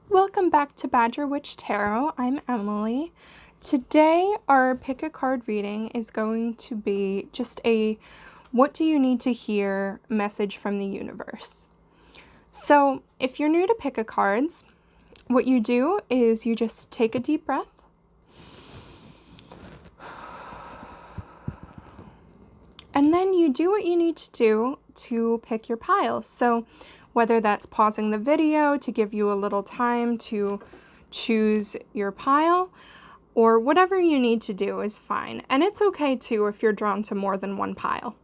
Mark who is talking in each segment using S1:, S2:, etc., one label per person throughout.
S1: Welcome back to Badger Witch Tarot. I'm Emily. Today our pick a card reading is going to be just a what do you need to hear message from the universe. So if you're new to pick a cards, what you do is you just take a deep breath. And then you do what you need to do to pick your pile. So whether that's pausing the video to give you a little time to choose your pile, or whatever you need to do is fine. And it's okay too if you're drawn to more than one pile.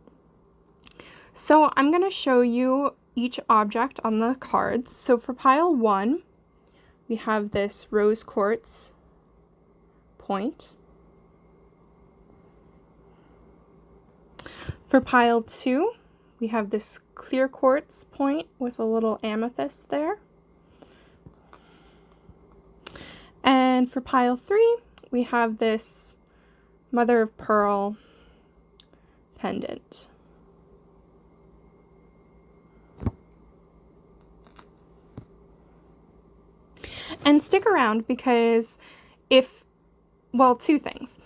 S1: So I'm going to show you each object on the cards. So for pile 1, we have this rose quartz point. For pile 2, we have this clear quartz point with a little amethyst there. And for pile 3, we have this mother of pearl pendant. And stick around because two things.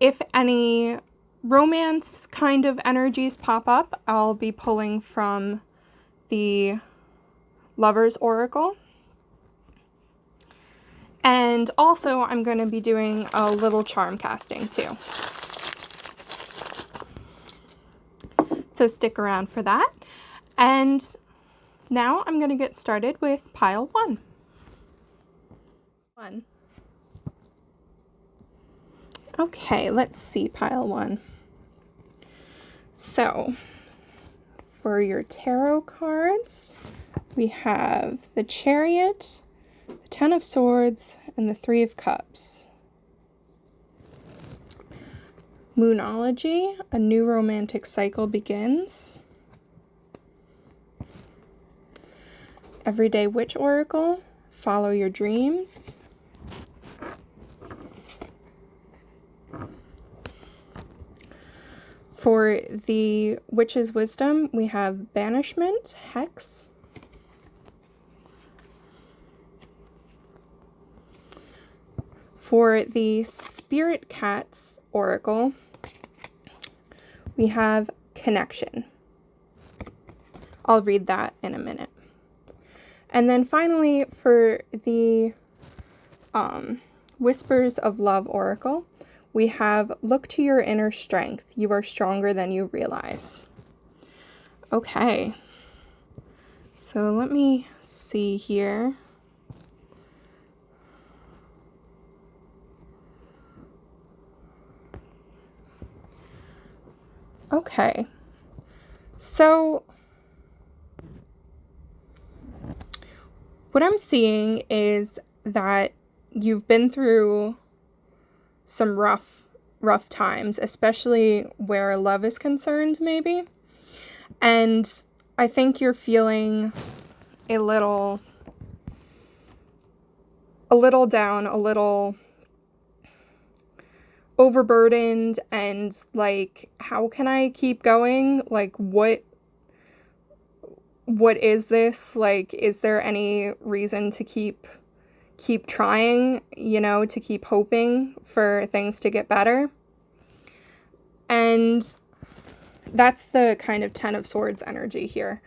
S1: If any romance kind of energies pop up, I'll be pulling from the Lover's Oracle. And also I'm going to be doing a little charm casting too. So stick around for that. And now I'm going to get started with pile 1. Okay, let's see pile 1. So, for your tarot cards, we have the Chariot, the Ten of Swords, and the Three of Cups. Moonology, a new romantic cycle begins. Everyday Witch Oracle, follow your dreams. For the Witch's Wisdom, we have Banishment, Hex. For the Spirit Cat's Oracle, we have Connection. I'll read that in a minute. And then finally, for the Whispers of Love Oracle, we have Look to your inner strength. You are stronger than you realize. Okay. So let me see here. Okay. So what I'm seeing is that you've been through some rough times, especially where love is concerned, maybe. And I think you're feeling a little down, a little overburdened, and like, how can I keep going? Like, what is this? Like, is there any reason to keep trying, to keep hoping for things to get better? And that's the kind of Ten of Swords energy here.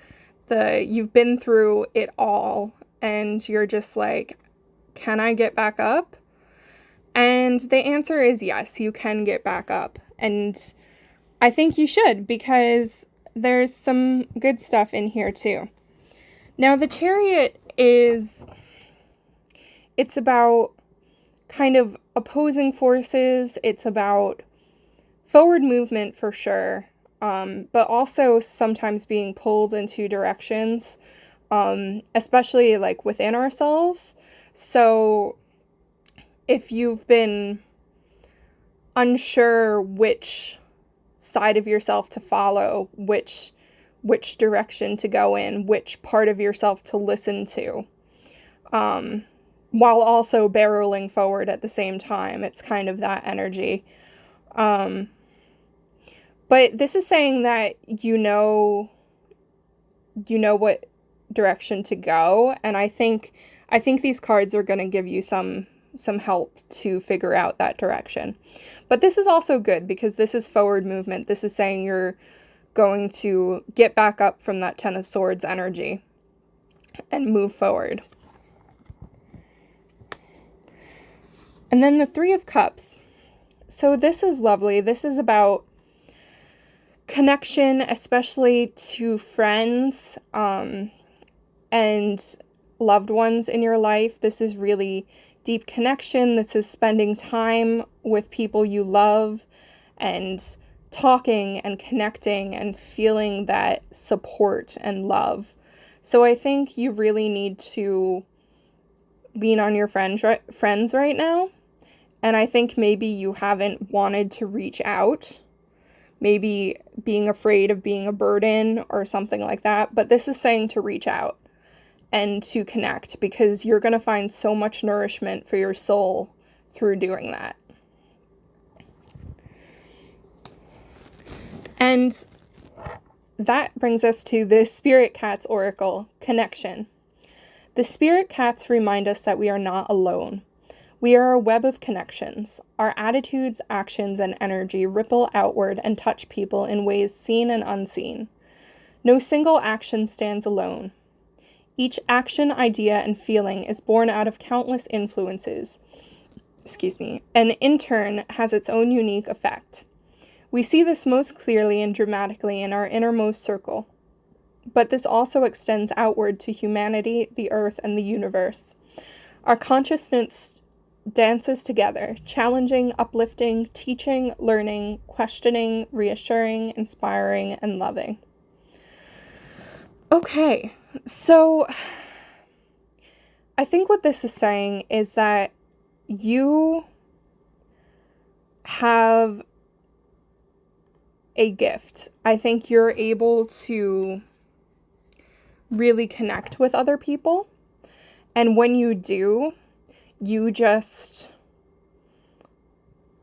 S1: You've been through it all, and you're just like, can I get back up? And the answer is yes, you can get back up. And I think you should, because there's some good stuff in here too. Now, the Chariot it's about kind of opposing forces. It's about forward movement for sure, but also sometimes being pulled in two directions, especially like within ourselves. So if you've been unsure which side of yourself to follow, which direction to go in, which part of yourself to listen to, while also barreling forward at the same time. It's kind of that energy. But this is saying that you know what direction to go. And I think these cards are going to give you some help to figure out that direction. But this is also good because this is forward movement. This is saying you're going to get back up from that Ten of Swords energy and move forward. And then the Three of Cups. So this is lovely. This is about connection, especially to friends and loved ones in your life. This is really deep connection. This is spending time with people you love and talking and connecting and feeling that support and love. So I think you really need to lean on your friends right now. And I think maybe you haven't wanted to reach out, maybe being afraid of being a burden or something like that. But this is saying to reach out and to connect, because you're going to find so much nourishment for your soul through doing that. And that brings us to the Spirit Cats Oracle, connection. The Spirit Cats remind us that we are not alone. We are a web of connections. Our attitudes, actions, and energy ripple outward and touch people in ways seen and unseen. No single action stands alone. Each action, idea, and feeling is born out of countless influences, and in turn has its own unique effect. We see this most clearly and dramatically in our innermost circle. But this also extends outward to humanity, the earth, and the universe. Our consciousness dances together, challenging, uplifting, teaching, learning, questioning, reassuring, inspiring, and loving. Okay, so I think what this is saying is that you have a gift. I think you're able to really connect with other people. And when you do, you just,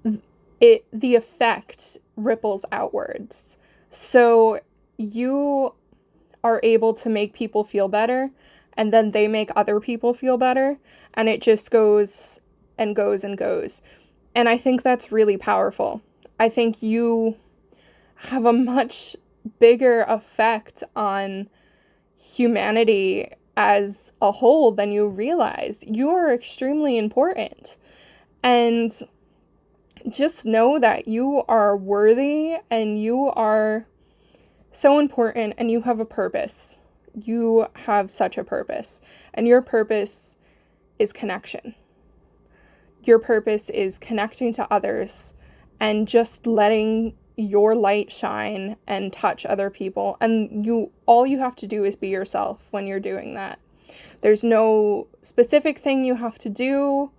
S1: the effect ripples outwards. So you are able to make people feel better, and then they make other people feel better, and it just goes and goes and goes. And I think that's really powerful. I think you have a much bigger effect on humanity as a whole than you realize. You are extremely important. And just know that you are worthy and you are so important and you have a purpose. You have such a purpose. And your purpose is connection. Your purpose is connecting to others and just letting your light shine and touch other people. And all you have to do is be yourself when you're doing that. There's no specific thing you have to do.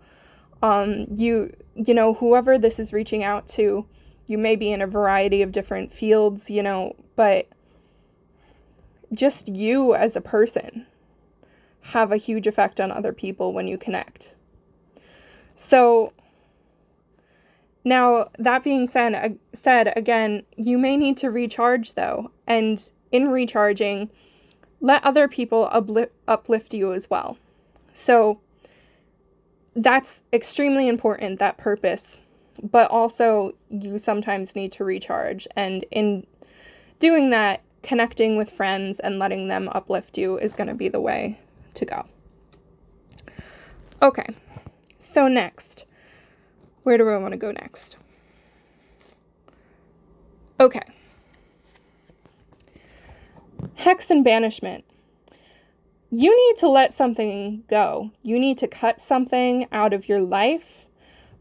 S1: You know, whoever this is reaching out to, you may be in a variety of different fields, you know, but just you as a person have a huge effect on other people when you connect. So now, that being said, again, you may need to recharge, though. And in recharging, let other people uplift you as well. So that's extremely important, that purpose. But also, you sometimes need to recharge. And in doing that, connecting with friends and letting them uplift you is going to be the way to go. Okay, so next. Where do I want to go next? Okay. Hex and banishment. You need to let something go. You need to cut something out of your life,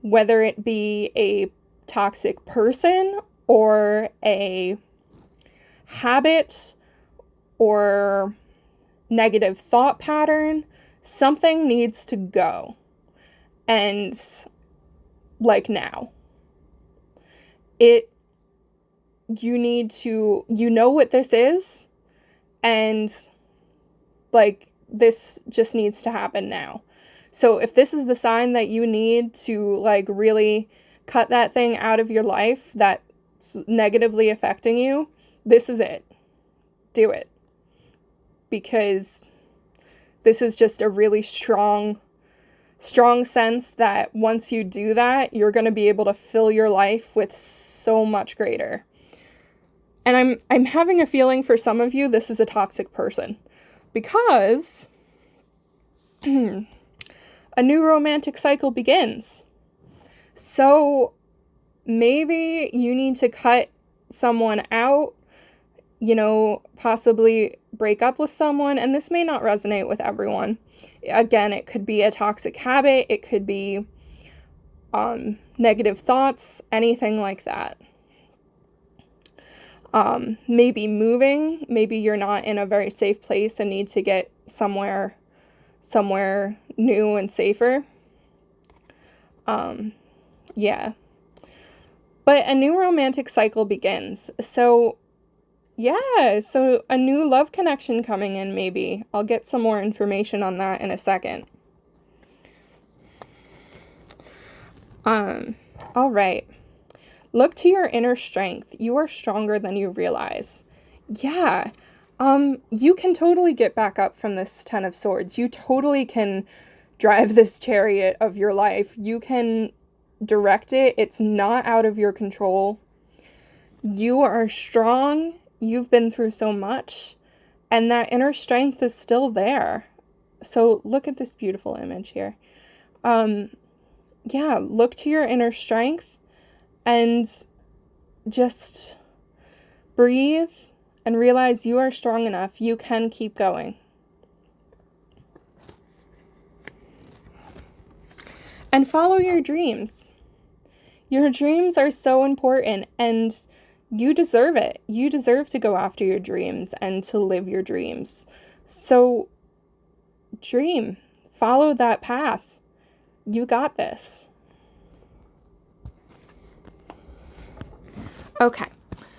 S1: whether it be a toxic person or a habit or negative thought pattern. Something needs to go. And like now. You need to, you know what this is, and like this just needs to happen now. So if this is the sign that you need to like really cut that thing out of your life that's negatively affecting you, this is it. Do it. because this is just a really strong sense that once you do that, you're going to be able to fill your life with so much greater. And I'm having a feeling for some of you, this is a toxic person, because a new romantic cycle begins. So maybe you need to cut someone out, you know, possibly break up with someone, and this may not resonate with everyone. Again, it could be a toxic habit, it could be negative thoughts, anything like that. Maybe moving, maybe you're not in a very safe place and need to get somewhere new and safer. Yeah. But a new romantic cycle begins. So yeah, so a new love connection coming in, maybe. I'll get some more information on that in a second. All right. Look to your inner strength. You are stronger than you realize. Yeah. You can totally get back up from this Ten of Swords. You totally can drive this chariot of your life. You can direct it. It's not out of your control. You are strong. You've been through so much, and that inner strength is still there. So look at this beautiful image here. Yeah, look to your inner strength and just breathe and realize you are strong enough. You can keep going. And follow your dreams. Your dreams are so important, and you deserve it. You deserve to go after your dreams and to live your dreams. So dream. Follow that path. You got this. Okay.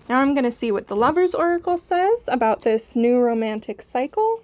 S1: Now I'm going to see what the Lover's Oracle says about this new romantic cycle.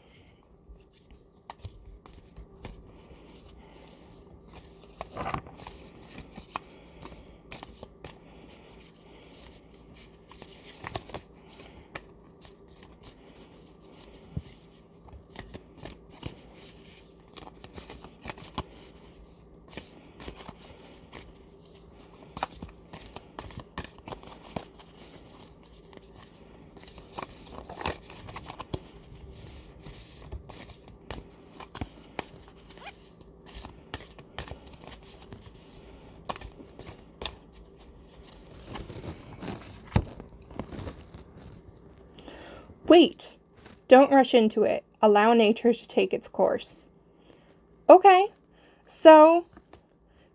S1: Wait, don't rush into it. Allow nature to take its course. Okay, so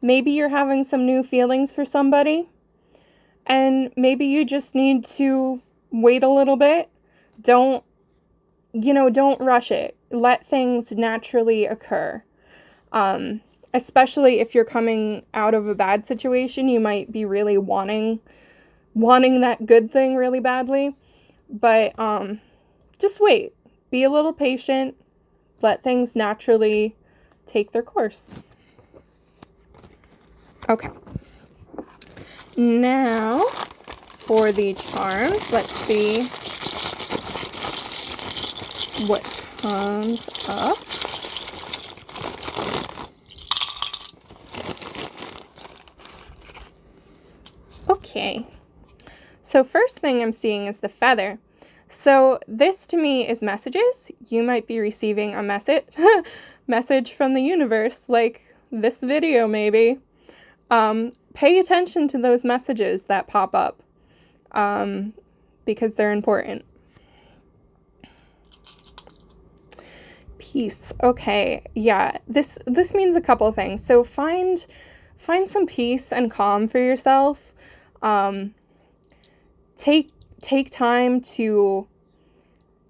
S1: maybe you're having some new feelings for somebody, and maybe you just need to wait a little bit. Don't rush it. Let things naturally occur. Especially if you're coming out of a bad situation, you might be really wanting that good thing really badly. But just wait. Be a little patient. Let things naturally take their course. Okay. Now, for the charms, let's see what comes up. Okay. So first thing I'm seeing is the feather. So this to me is messages. You might be receiving a message from the universe, like this video maybe. Pay attention to those messages that pop up, because they're important. Peace. Okay, yeah, this means a couple things. So find some peace and calm for yourself. Take time to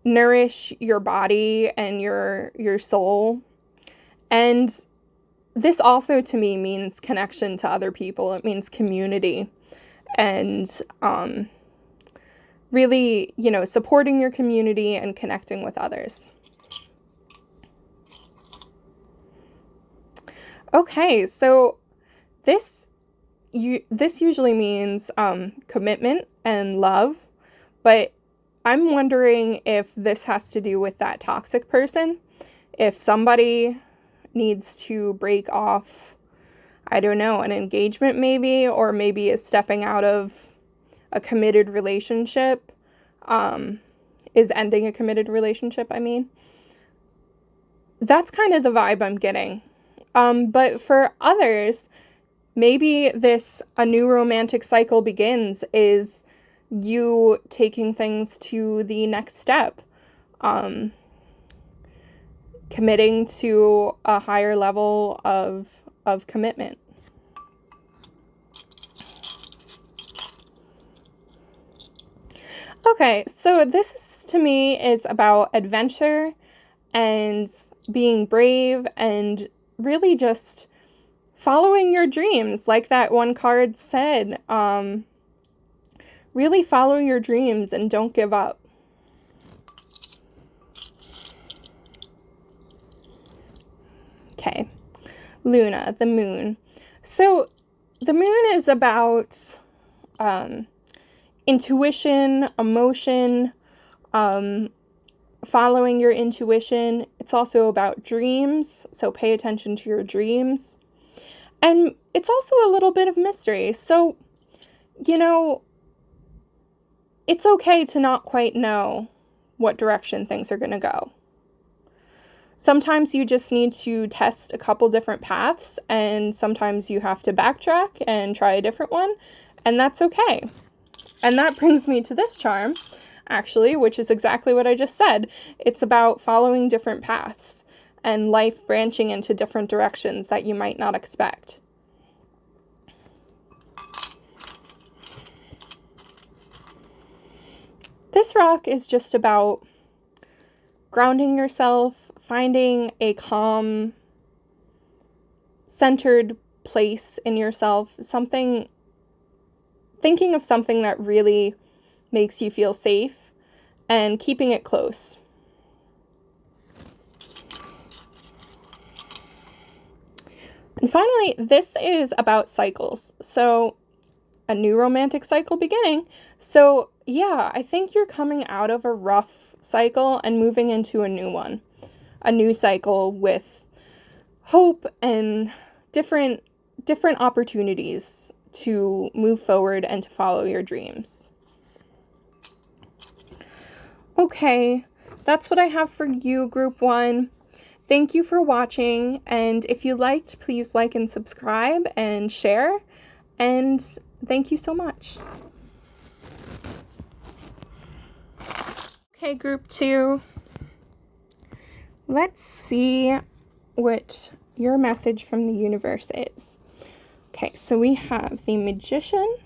S1: nourish your body and your soul. And this also to me means connection to other people. It means community and really, supporting your community and connecting with others. Okay, so this usually means commitment and love, but I'm wondering if this has to do with that toxic person. If somebody needs to break off, I don't know, an engagement maybe, or maybe is stepping out of a committed relationship, is ending a committed relationship, I mean. That's kind of the vibe I'm getting. But for others, maybe a new romantic cycle begins is you taking things to the next step. Committing to a higher level of commitment. Okay, so this to me is about adventure and being brave and really just following your dreams, like that one card said. Really follow your dreams and don't give up. Okay, Luna, the moon. So the moon is about intuition, emotion, following your intuition. It's also about dreams, so pay attention to your dreams. And it's also a little bit of mystery. So, you know, it's okay to not quite know what direction things are going to go. Sometimes you just need to test a couple different paths, and sometimes you have to backtrack and try a different one, and that's okay. And that brings me to this charm, actually, which is exactly what I just said. It's about following different paths and life branching into different directions that you might not expect. This rock is just about grounding yourself, finding a calm, centered place in yourself, thinking of something that really makes you feel safe, and keeping it close. And finally, this is about cycles. So, a new romantic cycle beginning. So, yeah, I think you're coming out of a rough cycle and moving into a new one. A new cycle with hope and different opportunities to move forward and to follow your dreams. Okay, that's what I have for you, Group 1. Thank you for watching, and if you liked, please like and subscribe and share, and thank you so much. Okay, Group 2. Let's see what your message from the universe is. Okay, so we have the Magician,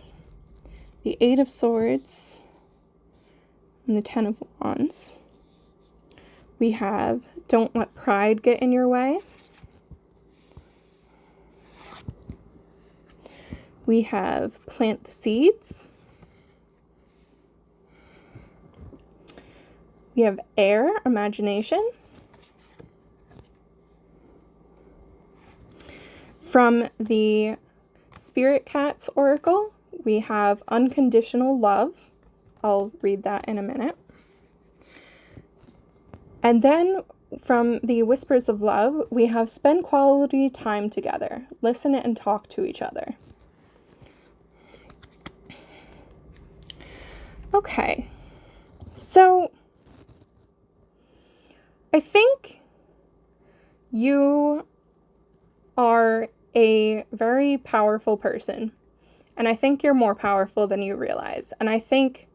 S1: the Eight of Swords, and the Ten of Wands. We have Don't Let Pride Get in Your Way. We have Plant the Seeds. We have Air, Imagination. From the Spirit Cats Oracle, we have Unconditional Love. I'll read that in a minute. And then from the Whispers of Love, we have Spend Quality Time Together. Listen and talk to each other. Okay, so I think you are a very powerful person, and I think you're more powerful than you realize. And I think,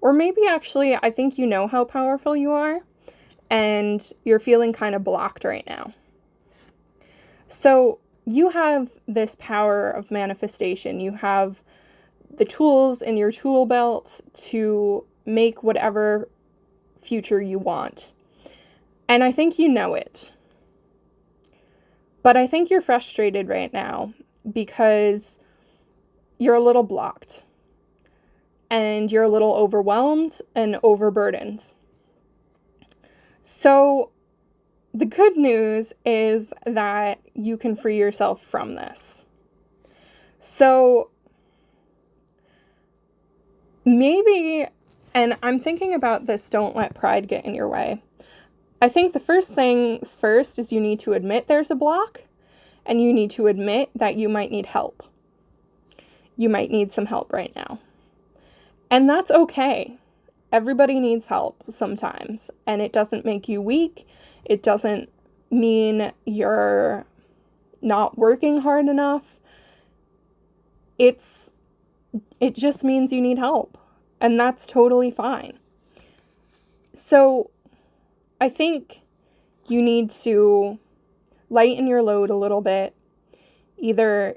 S1: or maybe actually, I think you know how powerful you are, and you're feeling kind of blocked right now. So you have this power of manifestation. You have the tools in your tool belt to make whatever future you want. And I think you know it. But I think you're frustrated right now because you're a little blocked. And you're a little overwhelmed and overburdened. So the good news is that you can free yourself from this. So maybe And I'm thinking about this don't let pride get in your way. I think the first things first is you need to admit there's a block, and you need to admit that you might need help. You might need some help right now. And that's okay. Everybody needs help sometimes, and it doesn't make you weak. It doesn't mean you're not working hard enough. It just means you need help, and that's totally fine. So I think you need to lighten your load a little bit. Either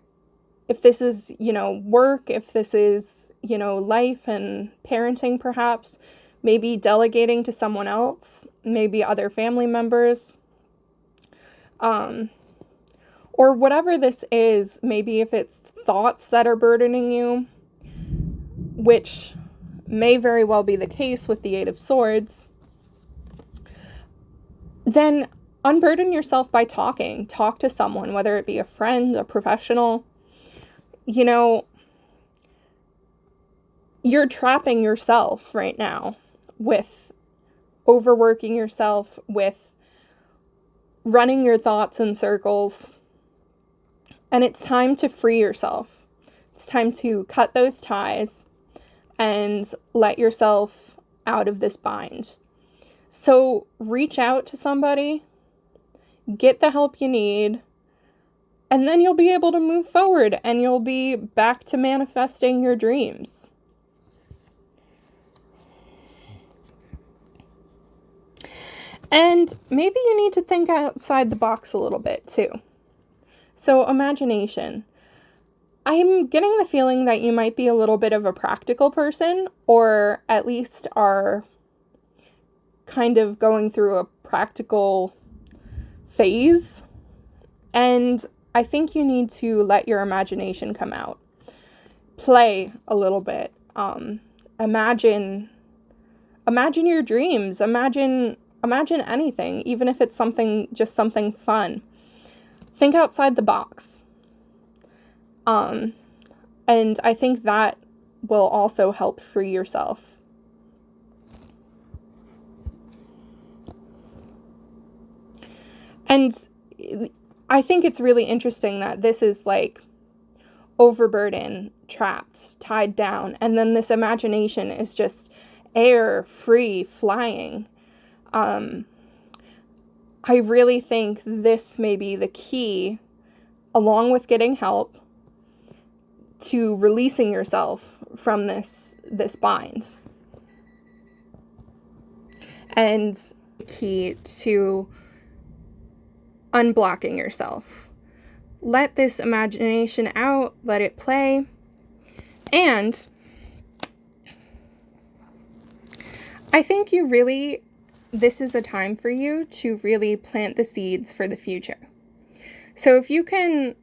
S1: if this is, work, if this is, life and parenting perhaps, maybe delegating to someone else, maybe other family members, or whatever this is. Maybe if it's thoughts that are burdening you, which may very well be the case with the Eight of Swords, then unburden yourself by talking. Talk to someone, whether it be a friend, a professional. You're trapping yourself right now with overworking yourself, with running your thoughts in circles. And it's time to free yourself. It's time to cut those ties and let yourself out of this bind. So reach out to somebody, get the help you need, and then you'll be able to move forward and you'll be back to manifesting your dreams. And maybe you need to think outside the box a little bit too. So imagination. I'm getting the feeling that you might be a little bit of a practical person, or at least are kind of going through a practical phase. And I think you need to let your imagination come out. Play a little bit. Imagine your dreams. Imagine anything, even if it's just something fun. Think outside the box. And I think that will also help free yourself. And I think it's really interesting that this is like overburden, trapped, tied down, and then this imagination is just air, free, flying. I really think this may be the key, along with getting help, to releasing yourself from this bind. And key to unblocking yourself. Let this imagination out, let it play, and I think this is a time for you to really plant the seeds for the future. So if you can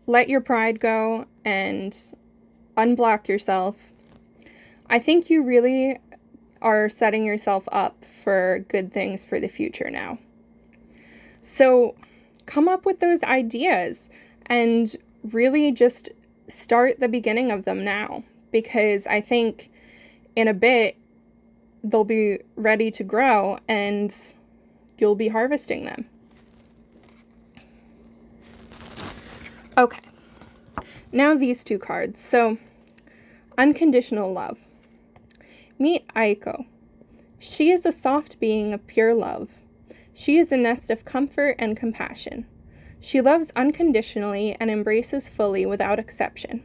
S1: let your pride go and unblock yourself, I think you really are setting yourself up for good things for the future now. So come up with those ideas and really just start the beginning of them now, because I think in a bit they'll be ready to grow and you'll be harvesting them. Okay, now these two cards. So, unconditional love. Meet Aiko. She is a soft being of pure love. She is a nest of comfort and compassion. She loves unconditionally and embraces fully without exception.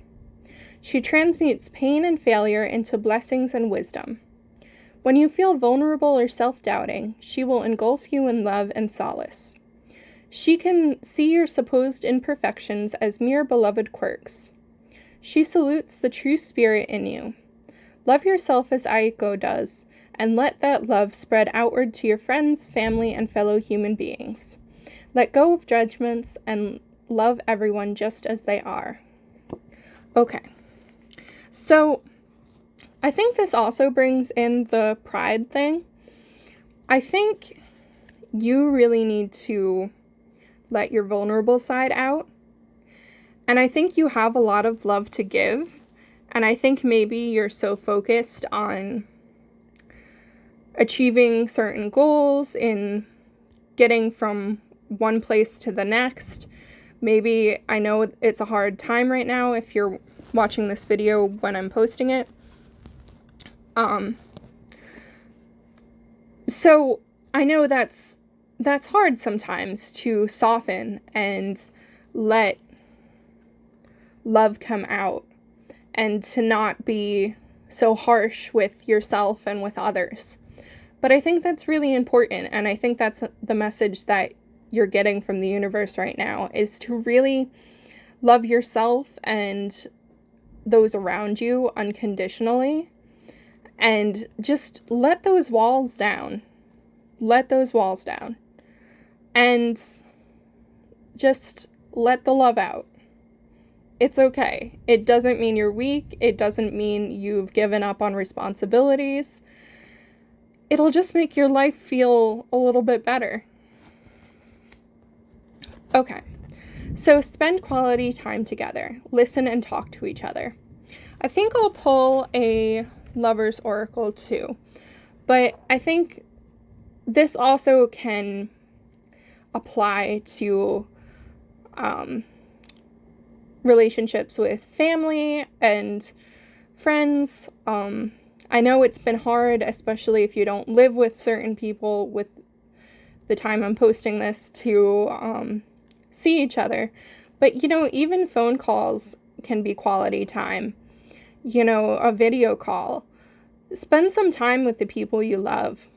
S1: She transmutes pain and failure into blessings and wisdom. When you feel vulnerable or self-doubting, she will engulf you in love and solace. She can see your supposed imperfections as mere beloved quirks. She salutes the true spirit in you. Love yourself as Aiko does, and let that love spread outward to your friends, family, and fellow human beings. Let go of judgments and love everyone just as they are. Okay, so I think this also brings in the pride thing. I think you really need to let your vulnerable side out. And I think you have a lot of love to give. And I think maybe you're so focused on achieving certain goals, in getting from one place to the next. Maybe, I know it's a hard time right now if you're watching this video when I'm posting it. So I know that's hard sometimes, to soften and let love come out, and to not be so harsh with yourself and with others. But I think that's really important, and I think that's the message that you're getting from the universe right now, is to really love yourself and those around you unconditionally, and just let those walls down. Let those walls down. And just let the love out. It's okay. It doesn't mean you're weak. It doesn't mean you've given up on responsibilities. It'll just make your life feel a little bit better. Okay, so spend quality time together. Listen and talk to each other. I think I'll pull a Lover's Oracle too, but I think this also can apply to relationships with family and friends. I know it's been hard, especially if you don't live with certain people, with the time I'm posting this, to see each other. But, you know, even phone calls can be quality time. You know, a video call. Spend some time with the people you love.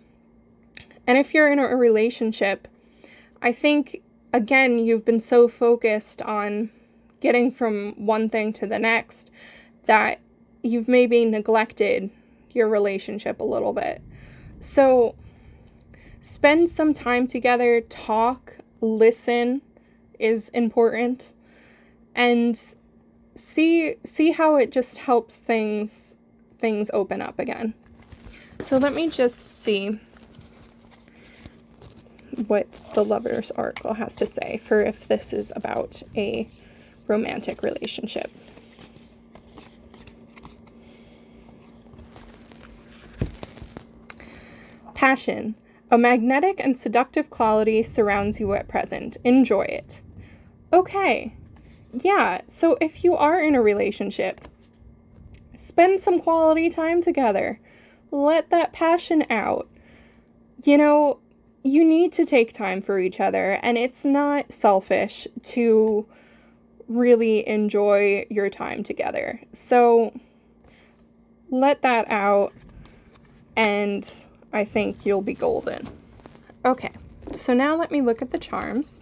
S1: And if you're in a relationship, I think, again, you've been so focused on getting from one thing to the next that you've maybe neglected your relationship a little bit. So spend some time together, talk, listen is important, and see how it just helps things open up again. So let me just see what the Lover's Oracle has to say for if this is about a romantic relationship. Passion. A magnetic and seductive quality surrounds you at present. Enjoy it. Okay. Yeah, so if you are in a relationship, spend some quality time together. Let that passion out. You know, you need to take time for each other, and it's not selfish to really enjoy your time together. So let that out, and I think you'll be golden. Okay, so now let me look at the charms.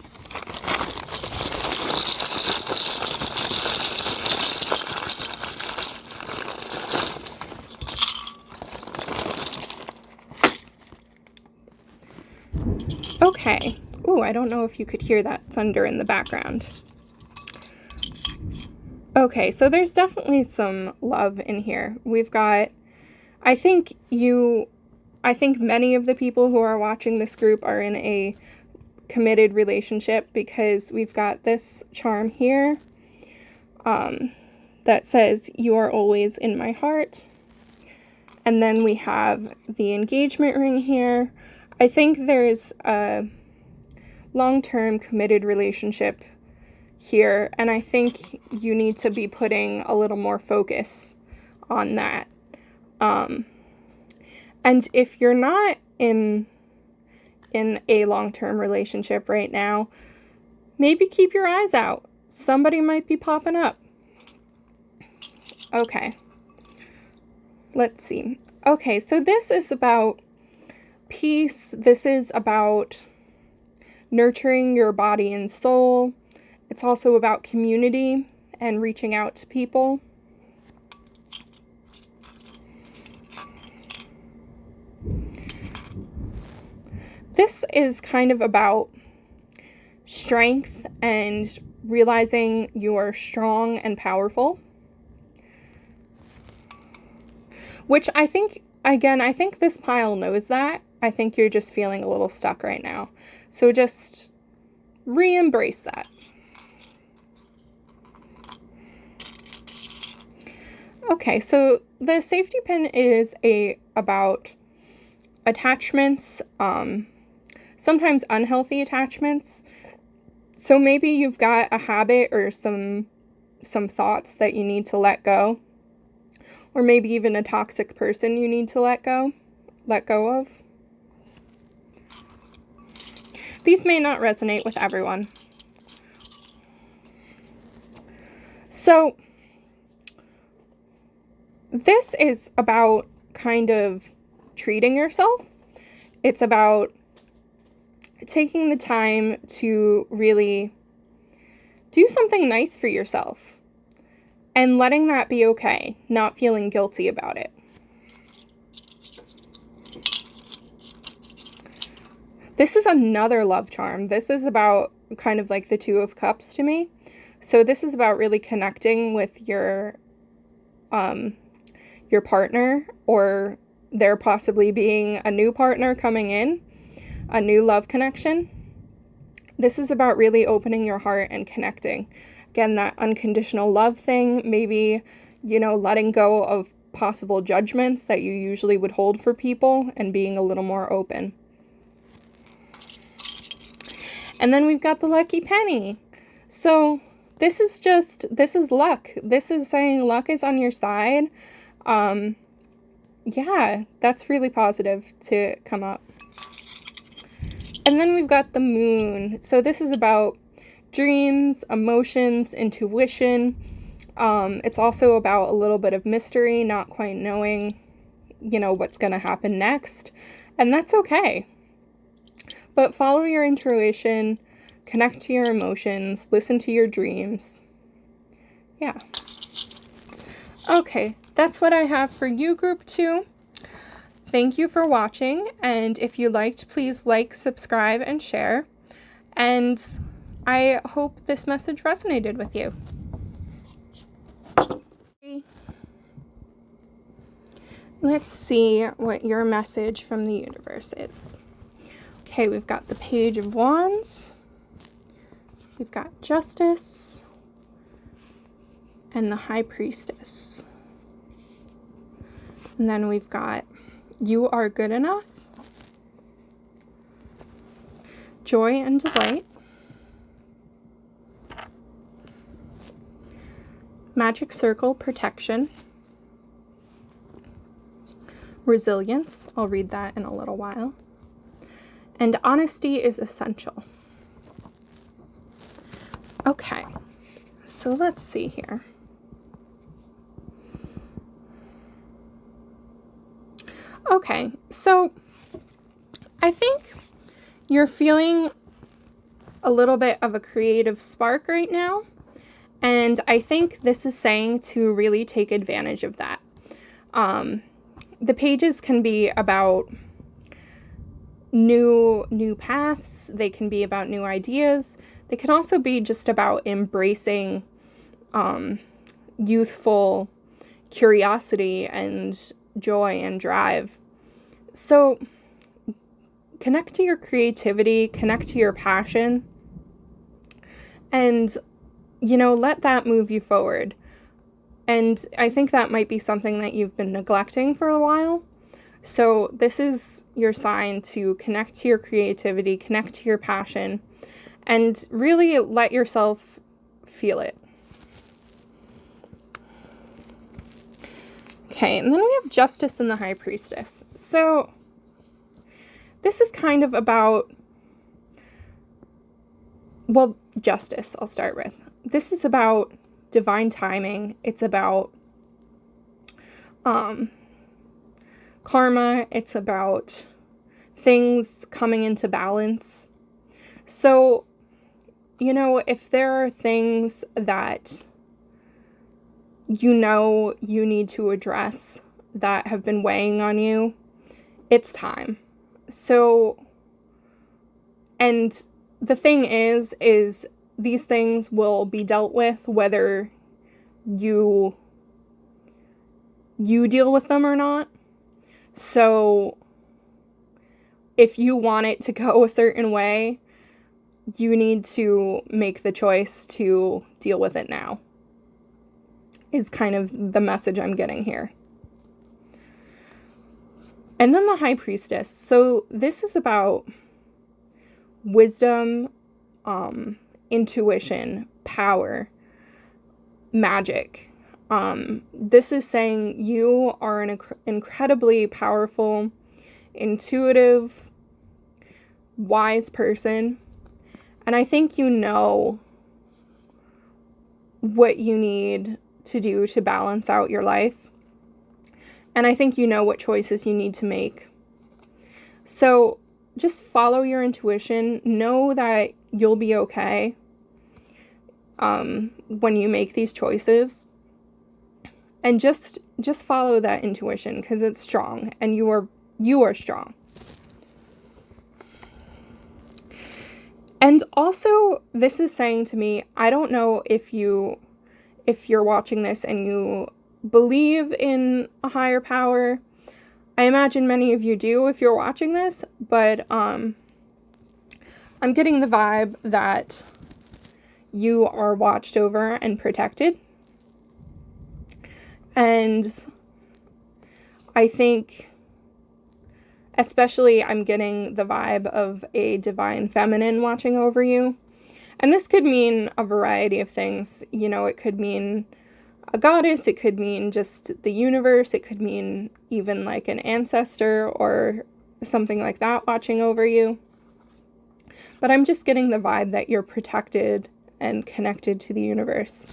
S1: Okay. Ooh, I don't know if you could hear that thunder in the background. Okay, so there's definitely some love in here. We've got, I think many of the people who are watching this group are in a committed relationship, because we've got this charm here that says, "You are always in my heart." And then we have the engagement ring here. I think there's a long-term committed relationship here, and I think you need to be putting a little more focus on that. And if you're not in a long-term relationship right now, maybe keep your eyes out. Somebody might be popping up. Okay. Let's see. Okay, so this is about peace. This is about nurturing your body and soul. It's also about community and reaching out to people. This is kind of about strength and realizing you're strong and powerful. Which I think, again, I think this pile knows that. I think you're just feeling a little stuck right now. So just re-embrace that. Okay, so the safety pin is about attachments, sometimes unhealthy attachments. So maybe you've got a habit or some thoughts that you need to let go, or maybe even a toxic person you need to let go of. These may not resonate with everyone. So this is about kind of treating yourself. It's about taking the time to really do something nice for yourself and letting that be okay, not feeling guilty about it. This is another love charm. This is about kind of like the Two of Cups to me. So this is about really connecting with your partner, or there possibly being a new partner coming in, a new love connection. This is about really opening your heart and connecting. Again, that unconditional love thing, maybe, letting go of possible judgments that you usually would hold for people and being a little more open. And then we've got the lucky penny. So this is luck. This is saying luck is on your side. Yeah, that's really positive to come up. And then we've got the moon. So this is about dreams, emotions, intuition. It's also about a little bit of mystery, not quite knowing, what's going to happen next. And that's okay. But follow your intuition, connect to your emotions, listen to your dreams. Yeah. Okay, that's what I have for you, Group 2. Thank you for watching, and if you liked, please like, subscribe, and share. And I hope this message resonated with you. Let's see what your message from the universe is. Okay, we've got the Page of Wands, we've got Justice, and the High Priestess. And then we've got You Are Good Enough, Joy and Delight, Magic Circle, Protection, Resilience, I'll read that in a little while, and Honesty is Essential. Okay, so let's see here. Okay, so I think you're feeling a little bit of a creative spark right now, and I think this is saying to really take advantage of that. The pages can be about new paths, they can be about new ideas, they can also be just about embracing youthful curiosity and joy and drive. So connect to your creativity, connect to your passion, and let that move you forward. And I think that might be something that you've been neglecting for a while. So this is your sign to connect to your creativity, connect to your passion, and really let yourself feel it. Okay, and then we have Justice and the High Priestess. So this is kind of about, well, justice, I'll start with. This is about divine timing. It's about karma. It's about things coming into balance. So, if there are things that you need to address that have been weighing on you, it's time. So, and the thing is these things will be dealt with whether you deal with them or not. So if you want it to go a certain way, you need to make the choice to deal with it now. is kind of the message I'm getting here. And then the High Priestess. So this is about wisdom, intuition, power, magic. This is saying you are an incredibly powerful, intuitive, wise person. And I think you know what you need to do to balance out your life. And I think you know what choices you need to make. So just follow your intuition. Know that you'll be okay when you make these choices. And just follow that intuition, because it's strong, and you are strong. And also, this is saying to me, I don't know if you're watching this and you believe in a higher power. I imagine many of you do if you're watching this, but I'm getting the vibe that you are watched over and protected. And I think, especially, I'm getting the vibe of a divine feminine watching over you. And this could mean a variety of things. You know, it could mean a goddess, it could mean just the universe, it could mean even like an ancestor or something like that watching over you. But I'm just getting the vibe that you're protected and connected to the universe.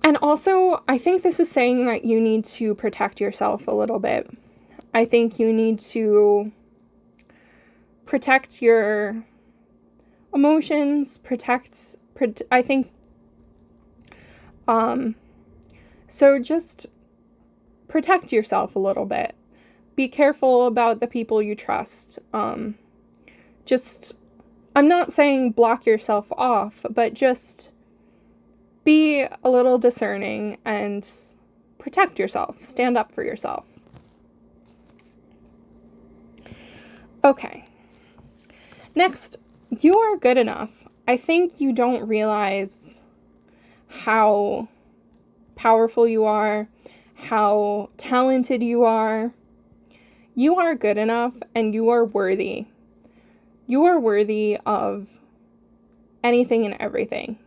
S1: And also, I think this is saying that you need to protect yourself a little bit. I think you need to protect your emotions, I think, so just protect yourself a little bit. Be careful about the people you trust. I'm not saying block yourself off, but just be a little discerning and protect yourself. Stand up for yourself. Okay. Next, you are good enough. I think you don't realize how powerful you are, how talented you are. You are good enough, and you are worthy. You are worthy of anything and everything.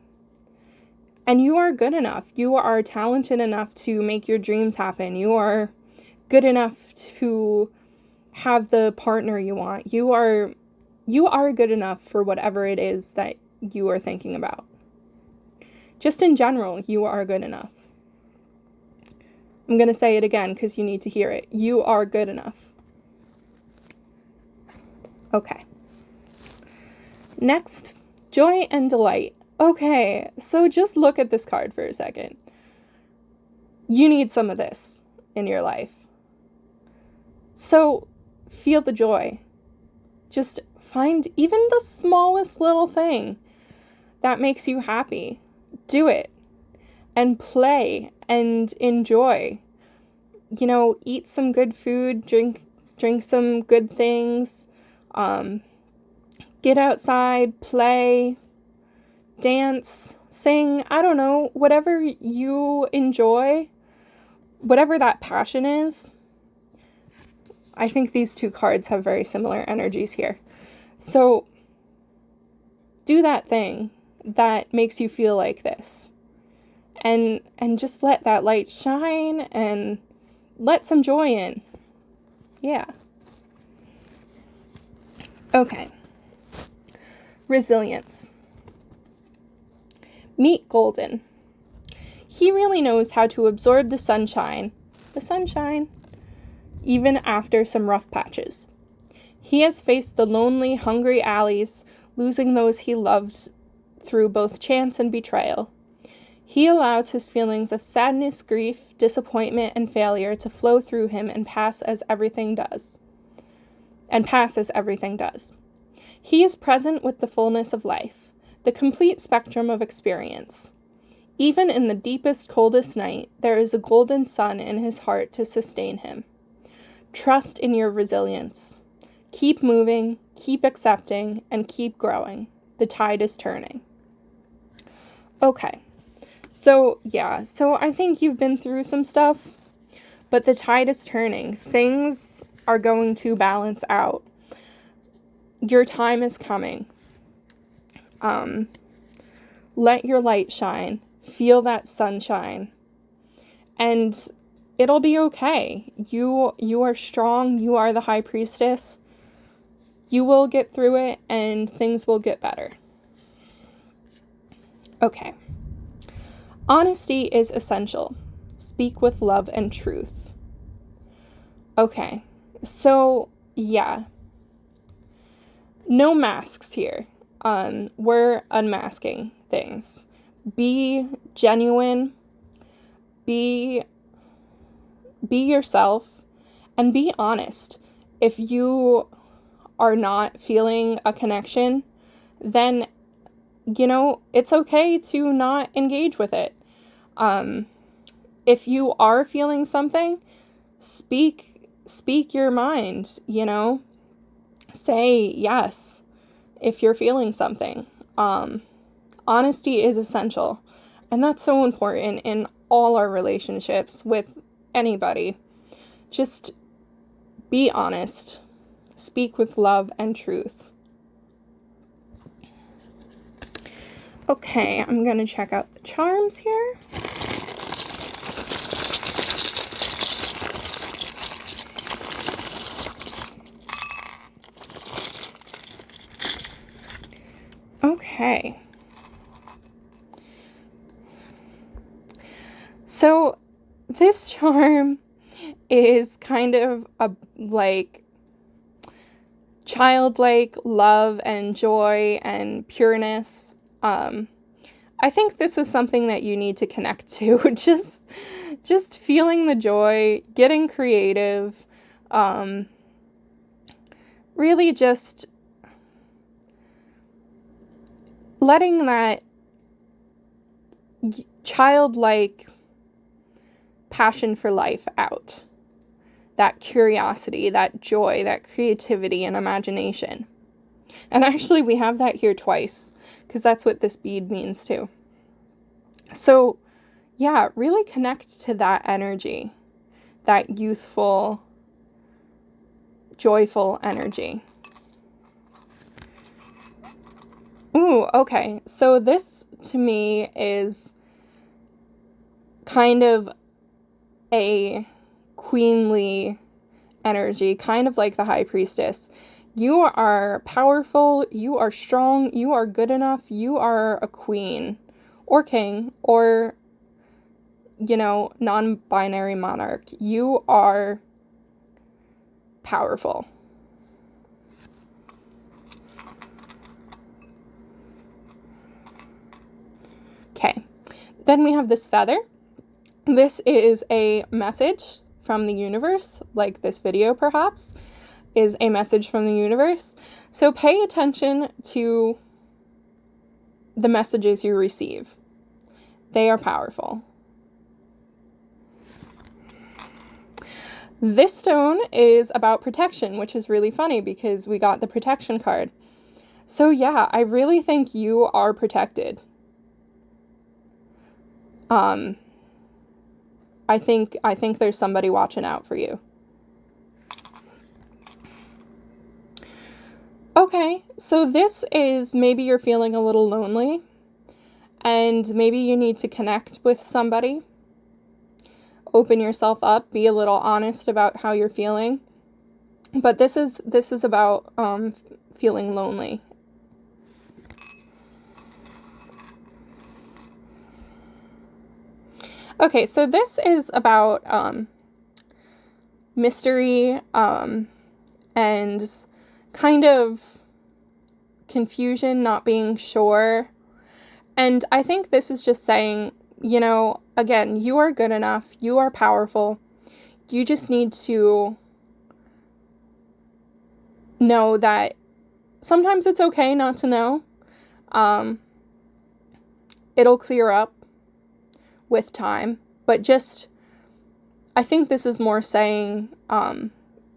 S1: And you are good enough. You are talented enough to make your dreams happen. You are good enough to have the partner you want. You are good enough for whatever it is that you are thinking about. Just in general, you are good enough. I'm going to say it again because you need to hear it. You are good enough. Okay. Next, joy and delight. Okay, so just look at this card for a second. You need some of this in your life. So feel the joy. Just find even the smallest little thing that makes you happy. Do it. And play and enjoy. You know, eat some good food, drink some good things. Get outside, play, dance, sing, I don't know, whatever you enjoy, whatever that passion is. I think these two cards have very similar energies here. So do that thing that makes you feel like this. And just let that light shine and let some joy in. Yeah. Okay. Resilience. Meet Golden. He really knows how to absorb the sunshine, even after some rough patches. He has faced the lonely, hungry alleys, losing those he loved through both chance and betrayal. He allows his feelings of sadness, grief, disappointment, and failure to flow through him and pass as everything does. He is present with the fullness of life, the complete spectrum of experience. Even in the deepest, coldest night, there is a golden sun in his heart to sustain him. Trust in your resilience. Keep moving, keep accepting, and keep growing. The tide is turning. Okay, So, yeah. So, I think you've been through some stuff, but the tide is turning. Things are going to balance out. Your time is coming. Let your light shine. Feel that sunshine. And it'll be okay. You are strong. You are the high priestess. You will get through it, and things will get better. Okay. Honesty is essential. Speak with love and truth. Okay. So, yeah. No masks here. We're unmasking things. Be genuine. Be yourself, and be honest. If you are not feeling a connection, then, it's okay to not engage with it. If you are feeling something, speak your mind, say yes if you're feeling something. Honesty is essential, and that's so important in all our relationships with anybody. Just be honest. Speak with love and truth. Okay, I'm gonna check out the charms here. Okay. So this charm is kind of a childlike love and joy and pureness. I think this is something that you need to connect to. just feeling the joy, getting creative, really just letting that childlike passion for life out. That curiosity, that joy, that creativity and imagination. And actually we have that here twice, because that's what this bead means too. So yeah, really connect to that energy, that youthful, joyful energy. Ooh, okay. So this to me is kind of a queenly energy, kind of like the high priestess. You are powerful, you are strong, you are good enough, you are a queen or king or, non-binary monarch. You are powerful. Okay, then we have this feather. This is a message from the universe, like this video perhaps is a message from the universe. So pay attention to the messages you receive. They are powerful. This stone is about protection, which is really funny because we got the protection card. So yeah, I really think you are protected. I think there's somebody watching out for you. Okay, so this is maybe you're feeling a little lonely and maybe you need to connect with somebody. Open yourself up, be a little honest about how you're feeling. But this is about feeling lonely. Okay, so this is about mystery and kind of confusion, not being sure. And I think this is just saying, again, you are good enough, you are powerful. You just need to know that sometimes it's okay not to know. It'll clear up with time, but I think this is more saying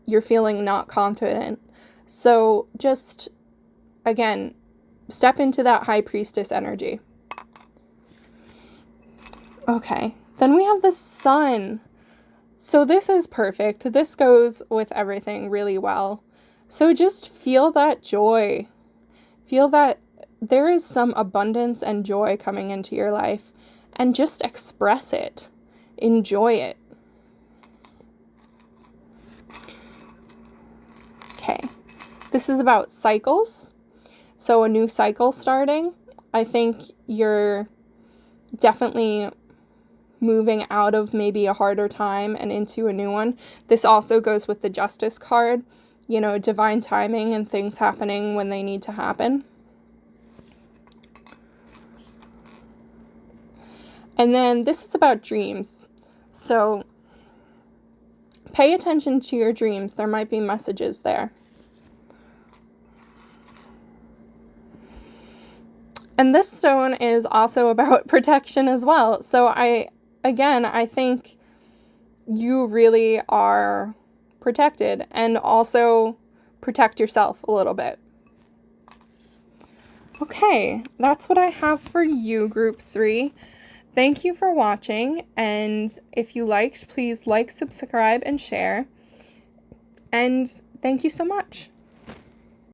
S1: you're feeling not confident. So just, again, step into that high priestess energy. Okay, then we have the sun. So this is perfect. This goes with everything really well. So just feel that joy. Feel that there is some abundance and joy coming into your life, and just express it. Enjoy it. Okay, this is about cycles. So a new cycle starting. I think you're definitely moving out of maybe a harder time and into a new one. This also goes with the Justice card, you know, divine timing and things happening when they need to happen. And then this is about dreams. So pay attention to your dreams. There might be messages there. And this stone is also about protection as well. So I think you really are protected, and also protect yourself a little bit. Okay, that's what I have for you, group 3. Thank you for watching, and if you liked, please like, subscribe, and share. And thank you so much.